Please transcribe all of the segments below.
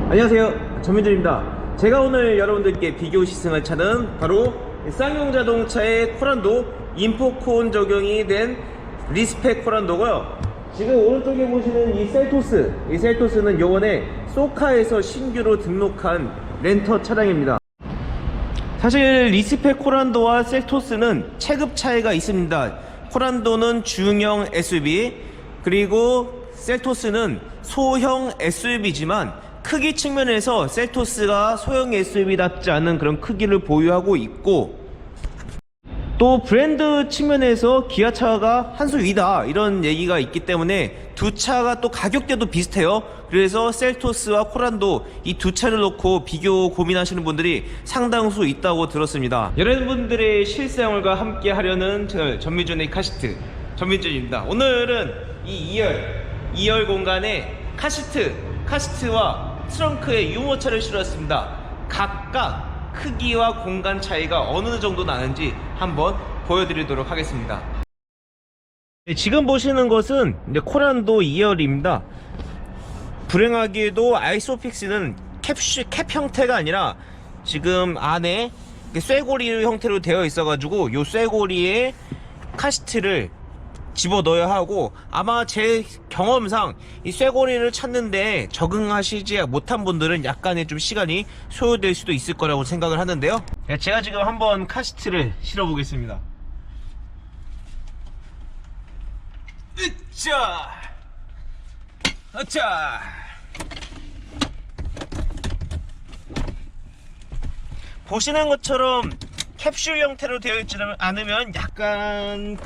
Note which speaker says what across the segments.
Speaker 1: 안녕하세요, 전민준입니다. 제가 오늘 여러분들께 비교 시승할 차는 바로 쌍용자동차의 코란도 인포콘 적용이 된 리스펙 코란도고요. 지금 오른쪽에 보시는 이 셀토스는 요번에 소카에서 신규로 등록한 렌터 차량입니다. 사실 리스펙 코란도와 셀토스는 체급 차이가 있습니다. 코란도는 중형 SUV, 그리고 셀토스는 소형 SUV지만 크기 측면에서 셀토스가 소형 SUV답지 않은 그런 크기를 보유하고 있고, 또 브랜드 측면에서 기아차가 한 수 위다 이런 얘기가 있기 때문에 두 차가 또 가격대도 비슷해요. 그래서 셀토스와 코란도 이 두 차를 놓고 비교 고민하시는 분들이 상당수 있다고 들었습니다. 여러분들의 실생활과 함께 하려는 채널 전민준의 카시트 전민준입니다. 오늘은 이 2열 공간에 카시트와 트렁크에 유모차를 실었습니다. 각각 크기와 공간 차이가 어느 정도 나는지 한번 보여드리도록 하겠습니다. 지금 보시는 것은 이제 코란도 2열입니다. 불행하게도 아이소픽스는 캡 형태가 아니라 지금 안에 쇠고리 형태로 되어 있어가지고 요 쇠고리에 카시트를 집어넣어야 하고, 아마 제 경험상 이 쇠고리를 찾는데 적응하시지 못한 분들은 약간의 좀 시간이 소요될 수도 있을 거라고 생각을 하는데요. 제가 지금 한번 카시트를 실어 보겠습니다. 으짜 보시는 것처럼 캡슐 형태로 되어 있지 않으면 약간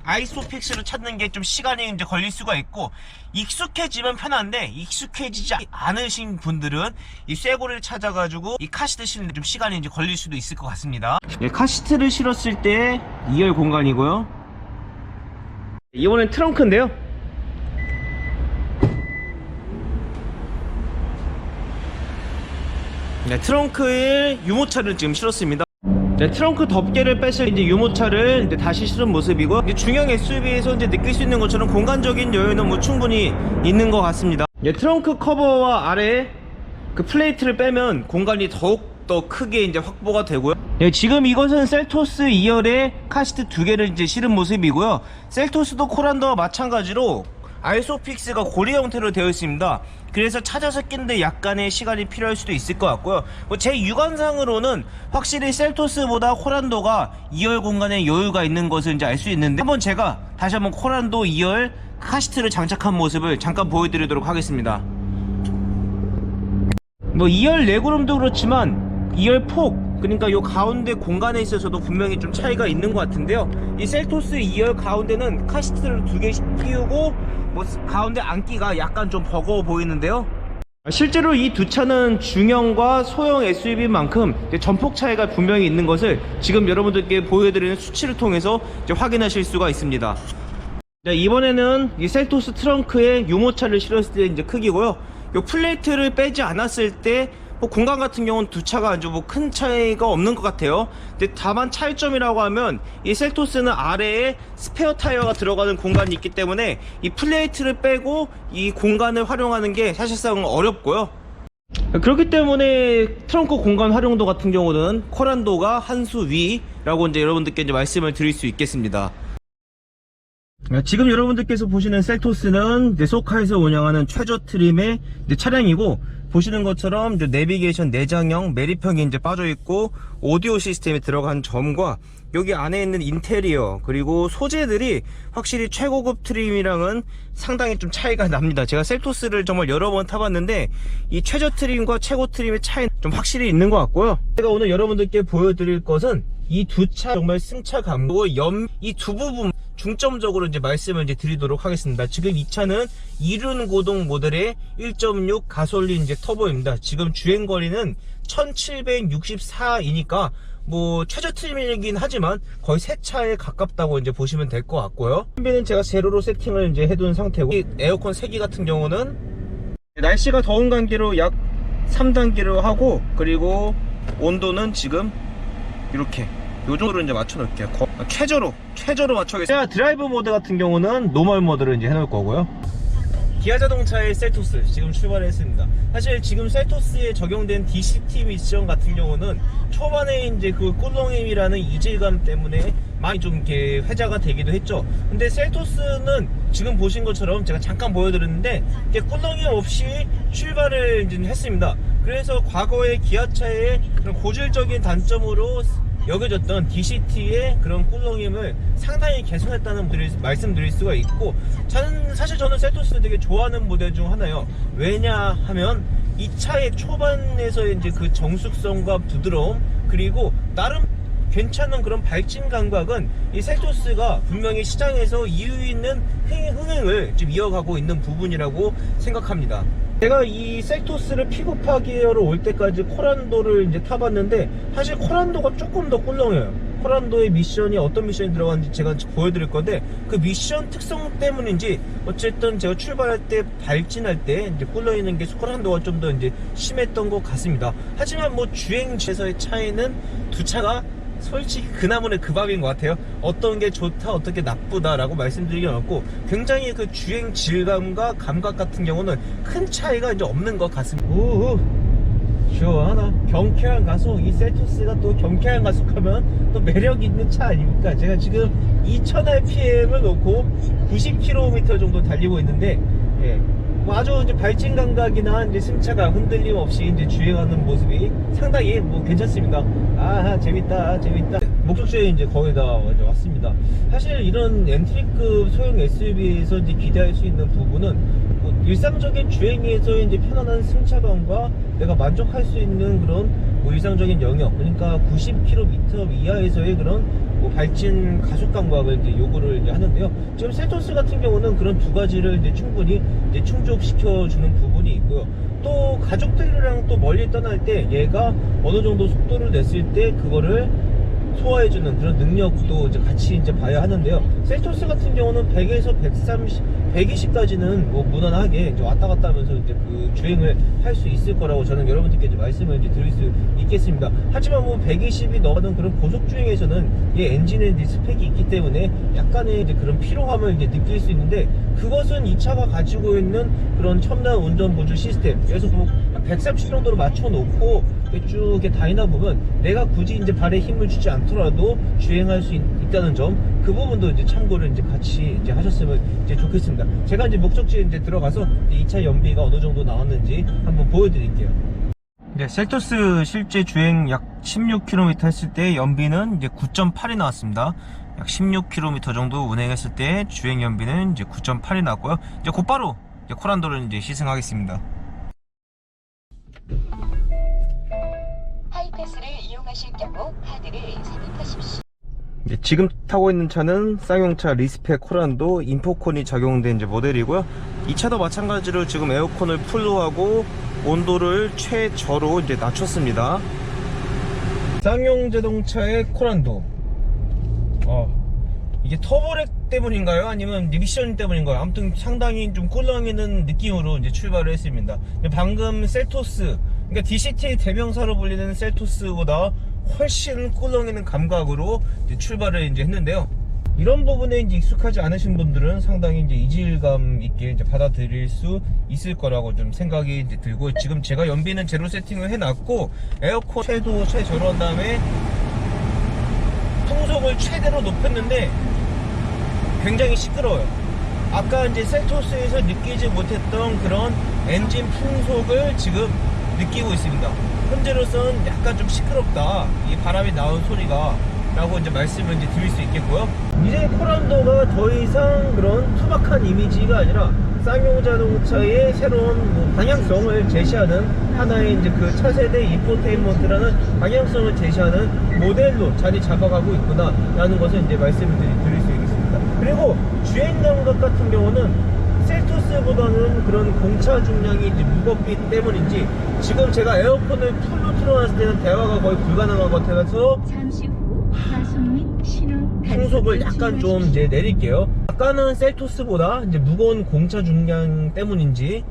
Speaker 1: 아이소픽스를 찾는 게 좀 시간이 이제 걸릴 수가 있고, 익숙해지면 편한데 익숙해지지 않으신 분들은 이 쇠고리를 찾아가지고 이 카시트 실는데 좀 시간이 이제 걸릴 수도 있을 것 같습니다. 카시트를 실었을 때 2열 공간이고요. 이번엔 트렁크인데요. 트렁크에 유모차를 지금 실었습니다. 트렁크 덮개를 뺐을 이제 유모차를 이제 다시 실은 모습이고, 이제 중형 SUV에서 이제 느낄 수 있는 것처럼 공간적인 여유는 뭐 충분히 있는 것 같습니다. 트렁크 커버와 아래 그 플레이트를 빼면 공간이 더욱 더 크게 이제 확보가 되고요. 지금 이것은 셀토스 2열에 카시트 2개를 이제 실은 모습이고요. 셀토스도 코란도와 마찬가지로 아이소픽스가 고리 형태로 되어 있습니다. 그래서 찾아서 끼는데 약간의 시간이 필요할 수도 있을 것 같고요. 제 육안상으로는 확실히 셀토스보다 코란도가 2열 공간에 여유가 있는 것을 이제 알 수 있는데, 제가 다시 한번 코란도 2열 카시트를 장착한 모습을 잠깐 보여드리도록 하겠습니다. 2열 레그룸도 그렇지만 2열 폭, 그러니까 요 가운데 공간에 있어서도 분명히 좀 차이가 있는 것 같은데요. 이 셀토스 2열 가운데는 카시트를 2개씩 끼우고 가운데 안기가 약간 좀 버거워 보이는데요. 실제로 이 두 차는 중형과 소형 SUV만큼 전폭 차이가 분명히 있는 것을 지금 여러분들께 보여드리는 수치를 통해서 확인하실 수가 있습니다. 이번에는 이 셀토스 트렁크에 유모차를 실었을 때 이제 크기고요. 이 플레이트를 빼지 않았을 때 공간 같은 경우는 두 차가 아주 큰 차이가 없는 것 같아요. 다만 차이점이라고 하면 이 셀토스는 아래에 스페어 타이어가 들어가는 공간이 있기 때문에 이 플레이트를 빼고 이 공간을 활용하는 게 사실상 어렵고요. 그렇기 때문에 트렁크 공간 활용도 같은 경우는 코란도가 한 수 위라고 이제 여러분들께 이제 말씀을 드릴 수 있겠습니다. 지금 여러분들께서 보시는 셀토스는 이제 소카에서 운영하는 최저 트림의 이제 차량이고, 보시는 것처럼 이제 내비게이션 내장형 매립형이 이제 빠져있고, 오디오 시스템이 들어간 점과 여기 안에 있는 인테리어 그리고 소재들이 확실히 최고급 트림이랑은 상당히 좀 차이가 납니다. 제가 셀토스를 정말 여러 번 타봤는데 이 최저 트림과 최고 트림의 차이는 좀 확실히 있는 것 같고요. 제가 오늘 여러분들께 보여드릴 것은 이 두 차 정말 승차 감고 이 두 부분 중점적으로 이제 말씀을 이제 드리도록 하겠습니다. 지금 이 차는 이륜 고동 모델의 1.6 가솔린 이제 터보입니다. 지금 주행거리는 1764이니까 최저 트림이긴 하지만 거의 새 차에 가깝다고 이제 보시면 될 것 같고요. 선비는 제가 제로로 세팅을 이제 해둔 상태고, 에어컨 세기 같은 경우는 날씨가 더운 관계로 약 3단계로 하고, 그리고 온도는 지금 이렇게 요 정도로 이제 맞춰 놓을게요. 최저로 맞춰겠습니다. 드라이브 모드 같은 경우는 노멀 모드로 이제 해놓을 거고요. 기아 자동차의 셀토스 지금 출발했습니다. 사실 지금 셀토스에 적용된 DCT 미션 같은 경우는 초반에 이제 그 꿀렁임이라는 이질감 때문에 많이 좀 이렇게 회자가 되기도 했죠. 근데 셀토스는 지금 보신 것처럼 제가 잠깐 보여드렸는데 꿀렁임 없이 출발을 이제 했습니다. 그래서 과거의 기아차의 그런 고질적인 단점으로 여겨졌던 DCT의 그런 꿀렁임을 상당히 개선했다는 말씀드릴 수가 있고, 저는 셀토스 되게 좋아하는 모델 중 하나예요. 왜냐하면 이 차의 초반에서 이제 그 정숙성과 부드러움, 그리고 나름 괜찮은 그런 발진 감각은 이 셀토스가 분명히 시장에서 이유 있는 흥행을 좀 이어가고 있는 부분이라고 생각합니다. 제가 이 셀토스를 픽업하기로 올 때까지 코란도를 이제 타봤는데, 사실 코란도가 조금 더 꿀렁해요. 코란도의 미션이 어떤 미션이 들어갔는지 제가 보여드릴 건데, 그 미션 특성 때문인지 어쨌든 제가 출발할 때 발진할 때 이제 꿀렁이는 게 코란도가 좀 더 이제 심했던 것 같습니다. 하지만 뭐 주행에서의 차이는 두 차가 솔직히 그 나무는 그 밥인 것 같아요. 어떤 게 좋다 어떤 게 나쁘다 라고 말씀드리긴 어렵고, 굉장히 그 주행 질감과 감각 같은 경우는 큰 차이가 이제 없는 것 같습니다. 우우 시원하나. 경쾌한 가속. 이 셀토스가 또 경쾌한 가속하면 또 매력 있는 차 아닙니까? 제가 지금 2000rpm을 놓고 90km 정도 달리고 있는데, 뭐 아주 이제 발진 감각이나 이제 승차감 흔들림 없이 이제 주행하는 모습이 상당히 뭐 괜찮습니다. 아, 재밌다. 목적지에 이제 거의 다 왔습니다. 사실 이런 엔트리급 소형 SUV에서 이제 기대할 수 있는 부분은 뭐 일상적인 주행에서 이제 편안한 승차감과 내가 만족할 수 있는 그런 뭐 일상적인 영역, 그러니까 90km 이하에서의 그런 뭐 발진 가속 감각을 이제 요구를 이제 하는데요. 지금 셀토스 같은 경우는 그런 두 가지를 이제 충분히 이제 충족시켜 주는 부분이 있고요. 또 가족들이랑 또 멀리 떠날 때 얘가 어느 정도 속도를 냈을 때 그거를 소화해주는 그런 능력도 이제 같이 이제 봐야 하는데요. 셀토스 같은 경우는 100에서 130, 120까지는 뭐 무난하게 이제 왔다 갔다 하면서 이제 그 주행을 할 수 있을 거라고 저는 여러분들께 이제 말씀을 이제 드릴 수 있겠습니다. 하지만 뭐 120이 넘어가는 그런 고속 주행에서는 얘 엔진에 이제 스펙이 있기 때문에 약간의 이제 그런 피로함을 이제 느낄 수 있는데, 그것은 이 차가 가지고 있는 그런 첨단 운전 보조 시스템, 그래서 뭐 130 정도로 맞춰놓고 쭉 이렇게 다니다 보면 내가 굳이 이제 발에 힘을 주지 않더라도 주행할 수 있다는 점, 그 부분도 이제 참고를 이제 같이 이제 하셨으면 이제 좋겠습니다. 제가 이제 목적지에 이제 들어가서 이 차 연비가 어느 정도 나왔는지 한번 보여드릴게요. 네, 셀토스 실제 주행 약 16km 했을 때 연비는 이제 9.8이 나왔습니다. 약 16km 정도 운행했을 때 주행 연비는 이제 9.8이 나왔고요. 이제 곧바로 이제 코란도를 이제 시승하겠습니다.
Speaker 2: 하이패스를 이용하실 경우 카드를 삽입하십시오.
Speaker 1: 지금 타고 있는 차는 쌍용차 리스펙 코란도 인포콘이 적용된 이제 모델이고요. 이 차도 마찬가지로 지금 에어컨을 풀로 하고 온도를 최저로 이제 낮췄습니다. 쌍용 자동차의 코란도. 이게 터보렉 때문인가요? 아니면 미션 때문인가요? 아무튼 상당히 좀 꿀렁이는 느낌으로 이제 출발을 했습니다. 방금 셀토스, 그러니까 DCT 대명사로 불리는 셀토스보다 훨씬 꿀렁이는 감각으로 이제 출발을 이제 했는데요. 이런 부분에 이제 익숙하지 않으신 분들은 상당히 이제 이질감 있게 이제 받아들일 수 있을 거라고 좀 생각이 이제 들고, 지금 제가 연비는 제로 세팅을 해놨고 에어컨 최저로 한 다음에 풍속을 최대로 높였는데 굉장히 시끄러워요. 아까 이제 셀토스에서 느끼지 못했던 그런 엔진 풍속을 지금 느끼고 있습니다. 현재로서는 약간 좀 시끄럽다, 이 바람이 나온 소리가 라고 이제 말씀을 이제 드릴 수 있겠고요. 이제 코란도가 더 이상 그런 투박한 이미지가 아니라 쌍용 자동차의 새로운 뭐 방향성을 제시하는 하나의 이제 그 차세대 인포테인먼트라는 방향성을 제시하는 모델로 자리 잡아가고 있구나 라는 것을 이제 말씀을 드릴 수 있겠습니다. 그리고 주행 감각 같은 경우는 셀토스보다는 그런 공차 중량이 이제 무겁기 때문인지 지금 제가 에어컨을 풀로 틀어놨을 때는 대화가 거의 불가능한 것 같아서
Speaker 2: 잠시 후 가속 및 신호
Speaker 1: 풍속을 약간 좀 이제 내릴게요. 아까는 셀토스보다 이제 무거운 공차 중량 때문인지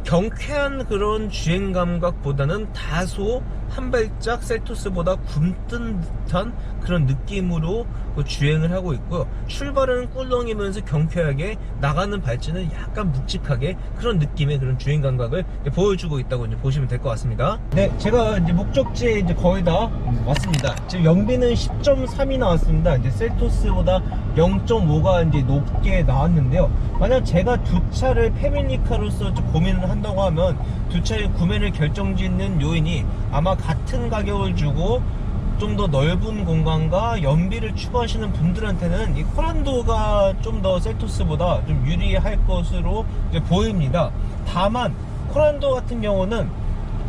Speaker 1: 경쾌한 그런 주행 감각보다는 다소 한 발짝 셀토스보다 굼뜬 듯한 그런 느낌으로 주행을 하고 있고요. 출발은 꿀렁이면서 경쾌하게, 나가는 발진은 약간 묵직하게, 그런 느낌의 그런 주행 감각을 보여주고 있다고 이제 보시면 될 것 같습니다. 네, 제가 이제 목적지에 이제 거의 다 왔습니다. 지금 연비는 10.3이 나왔습니다. 이제 셀토스보다 0.5가 이제 높게 나왔는데요. 만약 제가 두 차를 패밀리카로서 좀 고민을 한다고 하면 두 차의 구매를 결정짓는 요인이 아마 같은 가격을 주고 좀 더 넓은 공간과 연비를 추구하시는 분들한테는 이 코란도가 좀 더 셀토스보다 좀 유리할 것으로 이제 보입니다. 다만 코란도 같은 경우는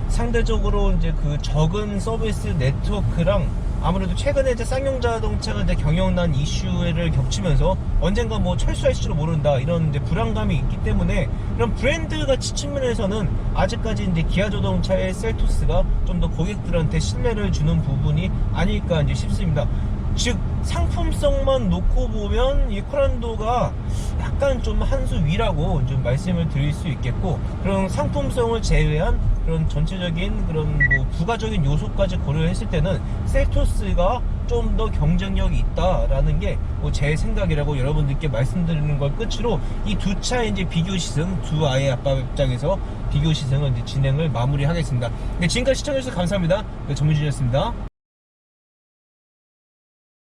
Speaker 1: 상대적으로 이제 그 적은 서비스 네트워크랑 아무래도 최근에 이제 쌍용 자동차가 이제 경영난 이슈를 겹치면서 언젠가 뭐 철수할지도 모른다 이런 이제 불안감이 있기 때문에 이런 브랜드 가치 측면에서는 아직까지 이제 기아 자동차의 셀토스가 좀 더 고객들한테 신뢰를 주는 부분이 아닐까 이제 싶습니다. 즉 상품성만 놓고 보면 이 코란도가 약간 좀 한 수 위라고 좀 말씀을 드릴 수 있겠고, 그런 상품성을 제외한 그런 전체적인 그런 뭐 부가적인 요소까지 고려했을 때는 셀토스가 좀 더 경쟁력이 있다라는 게 뭐 제 생각이라고 여러분들께 말씀드리는 걸 끝으로 이 두 차의 이제 비교 시승, 두 아이의 아빠 입장에서 비교 시승을 이제 진행을 마무리하겠습니다. 네, 지금까지 시청해주셔서 감사합니다. 네, 전문진이었습니다.